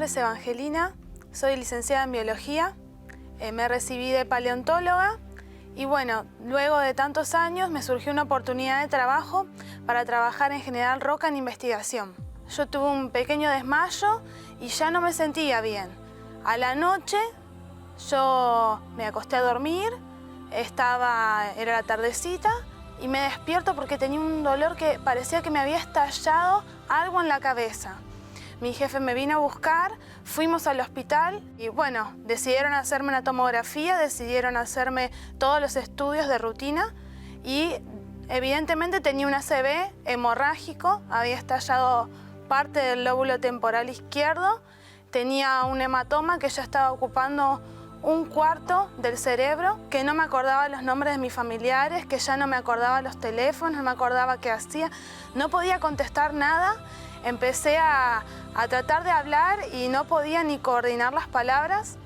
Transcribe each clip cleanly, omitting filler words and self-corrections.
nombre es Evangelina, soy licenciada en Biología, me recibí de paleontóloga y bueno, luego de tantos años me surgió una oportunidad de trabajo para trabajar en General Roca en investigación. Yo tuve un pequeño desmayo y ya no me sentía bien. A la noche yo me acosté a dormir, era la tardecita y me despierto porque tenía un dolor que parecía que me había estallado algo en la cabeza. Mi jefe me vino a buscar, fuimos al hospital y bueno, decidieron hacerme una tomografía, decidieron hacerme todos los estudios de rutina y evidentemente tenía un ACV hemorrágico, había estallado parte del lóbulo temporal izquierdo, tenía un hematoma que ya estaba ocupando un cuarto del cerebro, que no me acordaba los nombres de mis familiares, que ya no me acordaba los teléfonos, no me acordaba qué hacía, no podía contestar nada. Empecé a tratar de hablar y no podía ni coordinar las palabras.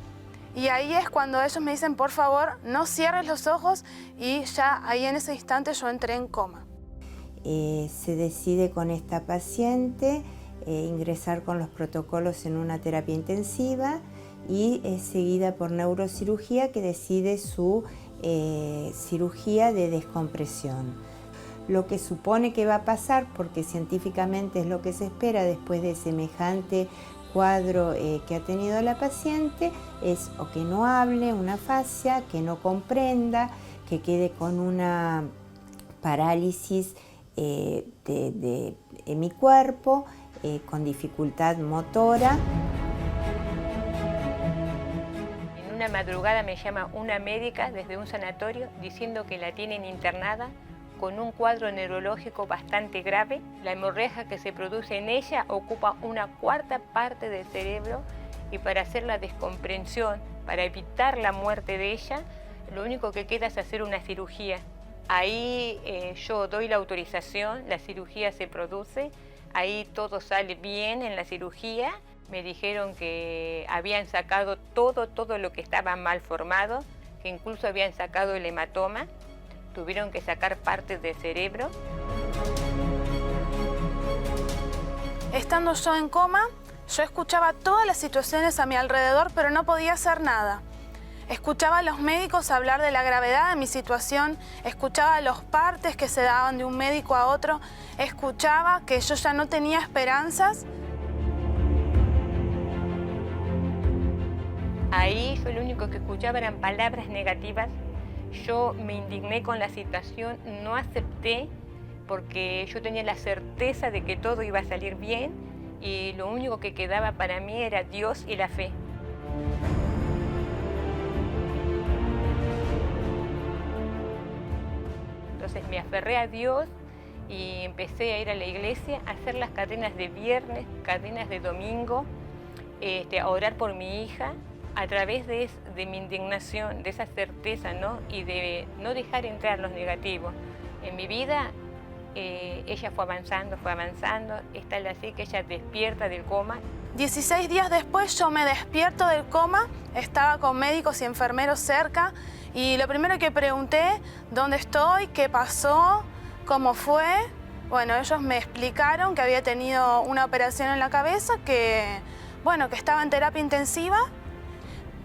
Y ahí es cuando ellos me dicen, por favor, no cierres los ojos, y ya ahí en ese instante yo entré en coma. Se decide con esta paciente ingresar con los protocolos en una terapia intensiva y es seguida por neurocirugía, que decide su cirugía de descompresión. Lo que supone que va a pasar, porque científicamente es lo que se espera después de semejante cuadro que ha tenido la paciente, es o que no hable, una afasia, que no comprenda, que quede con una parálisis de hemicuerpo, con dificultad motora. En una madrugada me llama una médica desde un sanatorio diciendo que la tienen internada con un cuadro neurológico bastante grave. La hemorragia que se produce en ella ocupa una cuarta parte del cerebro y para hacer la descomprensión, para evitar la muerte de ella, lo único que queda es hacer una cirugía. Ahí yo doy la autorización, la cirugía se produce, ahí todo sale bien en la cirugía. Me dijeron que habían sacado todo lo que estaba mal formado, que incluso habían sacado el hematoma. Tuvieron que sacar partes del cerebro. Estando yo en coma, yo escuchaba todas las situaciones a mi alrededor, pero no podía hacer nada. Escuchaba a los médicos hablar de la gravedad de mi situación, escuchaba los partes que se daban de un médico a otro, escuchaba que yo ya no tenía esperanzas. Ahí yo lo único que escuchaba eran palabras negativas. Yo me indigné con la situación, no acepté porque yo tenía la certeza de que todo iba a salir bien y lo único que quedaba para mí era Dios y la fe. Entonces me aferré a Dios y empecé a ir a la iglesia, a hacer las cadenas de viernes, cadenas de domingo, a orar por mi hija. A través de mi indignación, de esa certeza, ¿no? Y de no dejar entrar los negativos. En mi vida, ella fue avanzando, está así que ella despierta del coma. 16 días después yo me despierto del coma, estaba con médicos y enfermeros cerca y lo primero que pregunté, ¿dónde estoy? ¿Qué pasó? ¿Cómo fue? Bueno, ellos me explicaron que había tenido una operación en la cabeza, que estaba en terapia intensiva.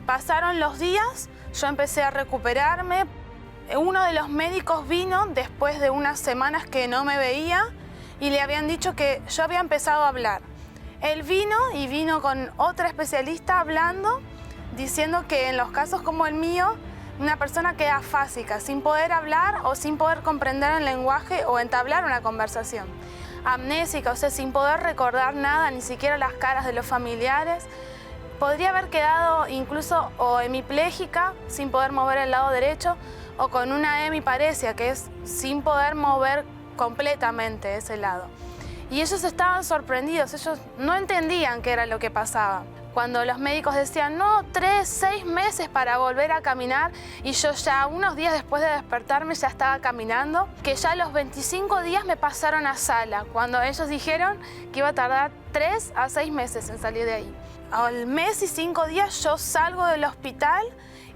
Pasaron los días, yo empecé a recuperarme. Uno de los médicos vino después de unas semanas que no me veía y le habían dicho que yo había empezado a hablar. Él vino con otra especialista hablando, diciendo que en los casos como el mío, una persona queda afásica, sin poder hablar o sin poder comprender el lenguaje o entablar una conversación. Amnésica, o sea, sin poder recordar nada, ni siquiera las caras de los familiares. Podría haber quedado incluso o hemipléjica, sin poder mover el lado derecho, o con una hemiparesia, que es sin poder mover completamente ese lado. Y ellos estaban sorprendidos, ellos no entendían qué era lo que pasaba. Cuando los médicos decían, no, 3, 6 meses para volver a caminar, y yo ya unos días después de despertarme ya estaba caminando, que ya a los 25 días me pasaron a sala, cuando ellos dijeron que iba a tardar 3 a 6 meses en salir de ahí. Al mes y 5 días yo salgo del hospital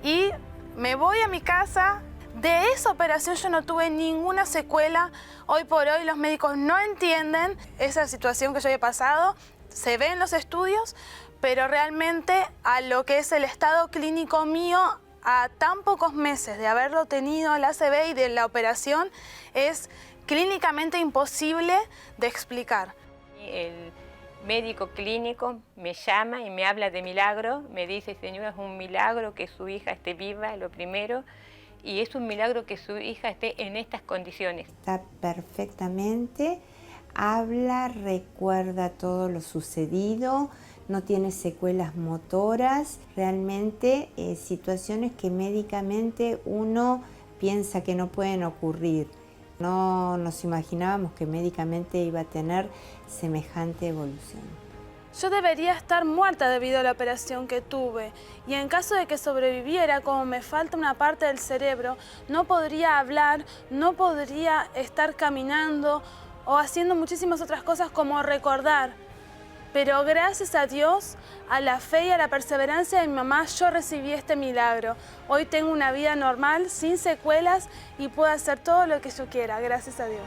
y me voy a mi casa. De esa operación yo no tuve ninguna secuela. Hoy por hoy los médicos no entienden esa situación que yo había pasado. Se ve en los estudios, pero realmente a lo que es el estado clínico mío, a tan pocos meses de haberlo tenido la ACV y de la operación, es clínicamente imposible de explicar. El médico clínico me llama y me habla de milagro, me dice, señora, es un milagro que su hija esté viva, lo primero, y es un milagro que su hija esté en estas condiciones. Está perfectamente, habla, recuerda todo lo sucedido, no tiene secuelas motoras, realmente situaciones que médicamente uno piensa que no pueden ocurrir. No nos imaginábamos que médicamente iba a tener semejante evolución. Yo debería estar muerta debido a la operación que tuve y en caso de que sobreviviera, como me falta una parte del cerebro, no podría hablar, no podría estar caminando o haciendo muchísimas otras cosas como recordar. Pero gracias a Dios, a la fe y a la perseverancia de mi mamá, yo recibí este milagro. Hoy tengo una vida normal, sin secuelas y puedo hacer todo lo que yo quiera, gracias a Dios.